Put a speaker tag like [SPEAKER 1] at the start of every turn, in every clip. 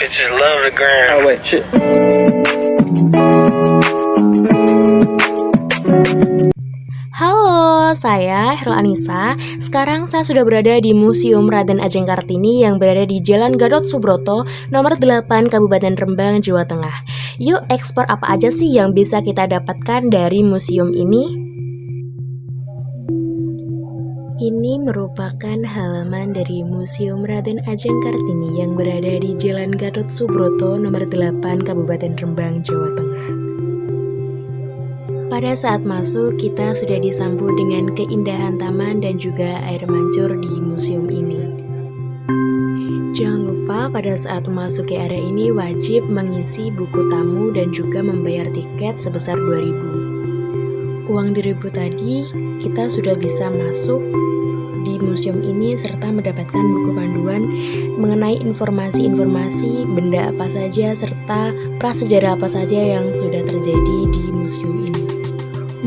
[SPEAKER 1] Bitches love the gram.
[SPEAKER 2] Oh wait, shit.
[SPEAKER 3] Halo, saya Herla Anissa. Sekarang saya sudah berada di Museum Raden Ajeng Kartini yang berada di Jalan Gatot Subroto, nomor 8, Kabupaten Rembang, Jawa Tengah. Yuk, ekspor apa aja sih yang bisa kita dapatkan dari museum ini? Ini merupakan halaman dari Museum Raden Ajeng Kartini yang berada di Jalan Gatot Subroto, nomor 8, Kabupaten Rembang, Jawa Tengah. Pada saat masuk, kita sudah disambut dengan keindahan taman dan juga air mancur di museum ini. Jangan lupa pada saat memasuki area ini wajib mengisi buku tamu dan juga membayar tiket sebesar 2.000. Uang 2.000 tadi, kita sudah bisa masuk di museum ini serta mendapatkan buku panduan mengenai informasi-informasi benda apa saja serta prasejarah apa saja yang sudah terjadi di museum ini.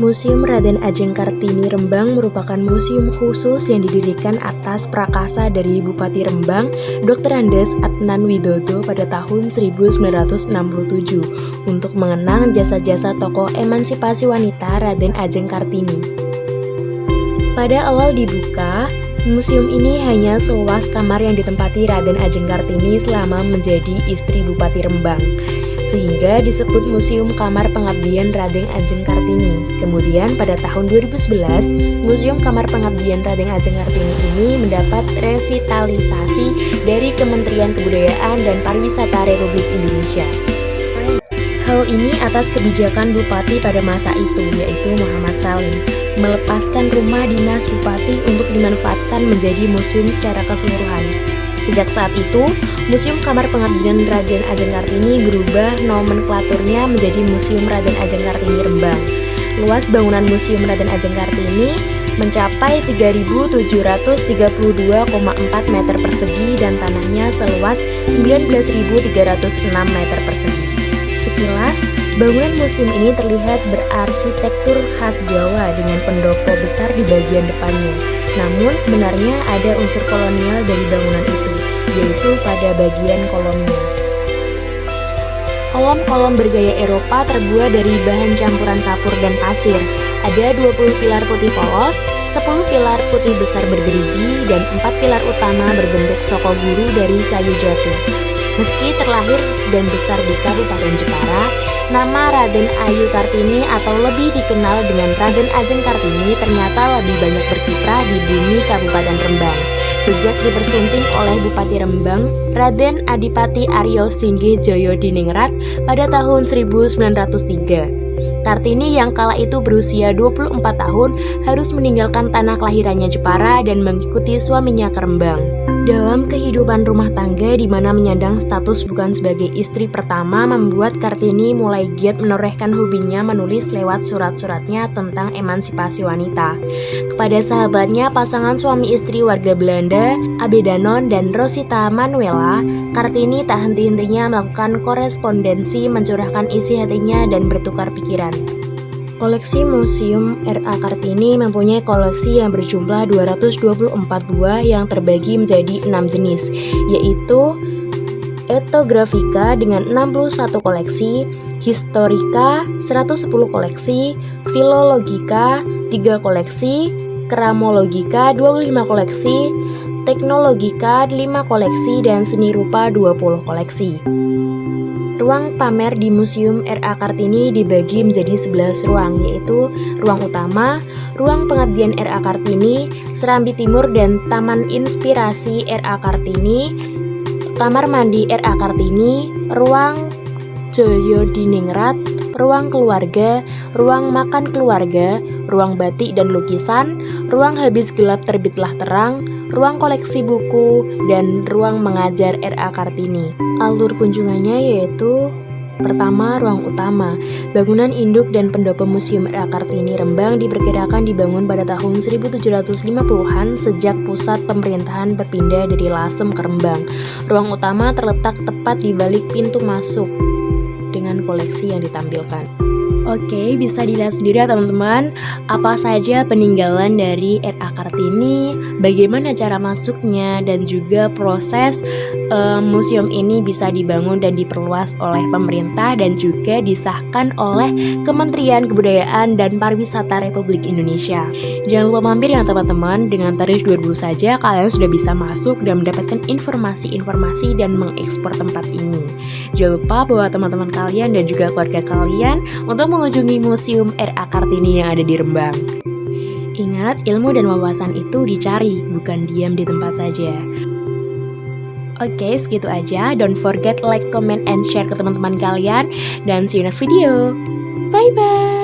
[SPEAKER 3] Museum Raden Ajeng Kartini Rembang merupakan museum khusus yang didirikan atas prakasa dari Bupati Rembang, Dr. Andes Adnan Widodo pada tahun 1967 untuk mengenang jasa-jasa tokoh emansipasi wanita Raden Ajeng Kartini. Pada awal dibuka, museum ini hanya seluas kamar yang ditempati Raden Ajeng Kartini selama menjadi istri Bupati Rembang, sehingga disebut Museum Kamar Pengabdian Raden Ajeng Kartini. Kemudian pada tahun 2011, Museum Kamar Pengabdian Raden Ajeng Kartini ini mendapat revitalisasi dari Kementerian Kebudayaan dan Pariwisata Republik Indonesia. Hal ini atas kebijakan Bupati pada masa itu, yaitu Muhammad Salim, melepaskan rumah dinas Bupati untuk dimanfaatkan menjadi museum secara keseluruhan. Sejak saat itu, Museum Kamar Pengabdian Raden Ajeng Kartini berubah nomenklaturnya menjadi Museum Raden Ajeng Kartini Rembang. Luas bangunan Museum Raden Ajeng Kartini mencapai 3.732,4 meter persegi dan tanahnya seluas 19.306 meter persegi. Sekilas, bangunan museum ini terlihat berarsitektur khas Jawa dengan pendopo besar di bagian depannya. Namun sebenarnya ada unsur kolonial dari bangunan itu, yaitu pada bagian kolomnya. Kolom-kolom bergaya Eropa terbuat dari bahan campuran kapur dan pasir. Ada 20 pilar putih polos, 10 pilar putih besar bergerigi, dan 4 pilar utama berbentuk soko guru dari kayu jati. Meski terlahir dan besar di Kabupaten Jepara, nama Raden Ayu Kartini atau lebih dikenal dengan Raden Ajeng Kartini ternyata lebih banyak berkiprah di bumi Kabupaten Rembang. Sejak dipersunting oleh Bupati Rembang, Raden Adipati Aryo Singgih Joyo Diningrat pada tahun 1903. Kartini yang kala itu berusia 24 tahun harus meninggalkan tanah kelahirannya Jepara dan mengikuti suaminya ke Rembang. Dalam kehidupan rumah tangga di mana menyandang status bukan sebagai istri pertama membuat Kartini mulai giat menorehkan hobinya menulis lewat surat-suratnya tentang emansipasi wanita. Kepada sahabatnya pasangan suami istri warga Belanda, Abe Danon dan Rosita Manuela, Kartini tak henti-hentinya melakukan korespondensi, mencurahkan isi hatinya dan bertukar pikiran. Koleksi Museum R.A. Kartini mempunyai koleksi yang berjumlah 224 buah yang terbagi menjadi 6 jenis, yaitu Ethnographica dengan 61 koleksi, Historica 110 koleksi, Philologica 3 koleksi, Keramologica 25 koleksi, Teknologica 5 koleksi, dan Seni Rupa 20 koleksi. Ruang pamer di Museum R.A. Kartini dibagi menjadi 11 ruang, yaitu ruang utama, ruang pengabdian R.A. Kartini, Serambi Timur dan Taman Inspirasi R.A. Kartini, kamar mandi R.A. Kartini, ruang Joyo Diningrat, ruang keluarga, ruang makan keluarga, ruang batik dan lukisan, ruang habis gelap terbitlah terang, ruang koleksi buku, dan ruang mengajar R.A. Kartini. Alur kunjungannya yaitu pertama, ruang utama. Bangunan induk dan pendopo Museum R.A. Kartini Rembang diperkirakan dibangun pada tahun 1750-an sejak pusat pemerintahan berpindah dari Lasem ke Rembang. Ruang utama terletak tepat di balik pintu masuk dengan koleksi yang ditampilkan. Oke, bisa dilihat sendiri ya teman-teman, apa saja peninggalan dari R.A. Kartini, bagaimana cara masuknya, dan juga proses museum ini bisa dibangun dan diperluas oleh pemerintah dan juga disahkan oleh Kementerian Kebudayaan dan Pariwisata Republik Indonesia. Jangan lupa mampir ya teman-teman, dengan tarif 2.000 saja kalian sudah bisa masuk dan mendapatkan informasi-informasi dan mengekspor tempat ini. Jangan lupa bawa teman-teman kalian dan juga keluarga kalian untuk mengunjungi Museum R.A. Kartini yang ada di Rembang. Ingat, ilmu dan wawasan itu dicari, bukan diam di tempat saja. Oke, segitu aja. Don't forget like, comment, and share ke teman-teman kalian. Dan see you next video. Bye-bye.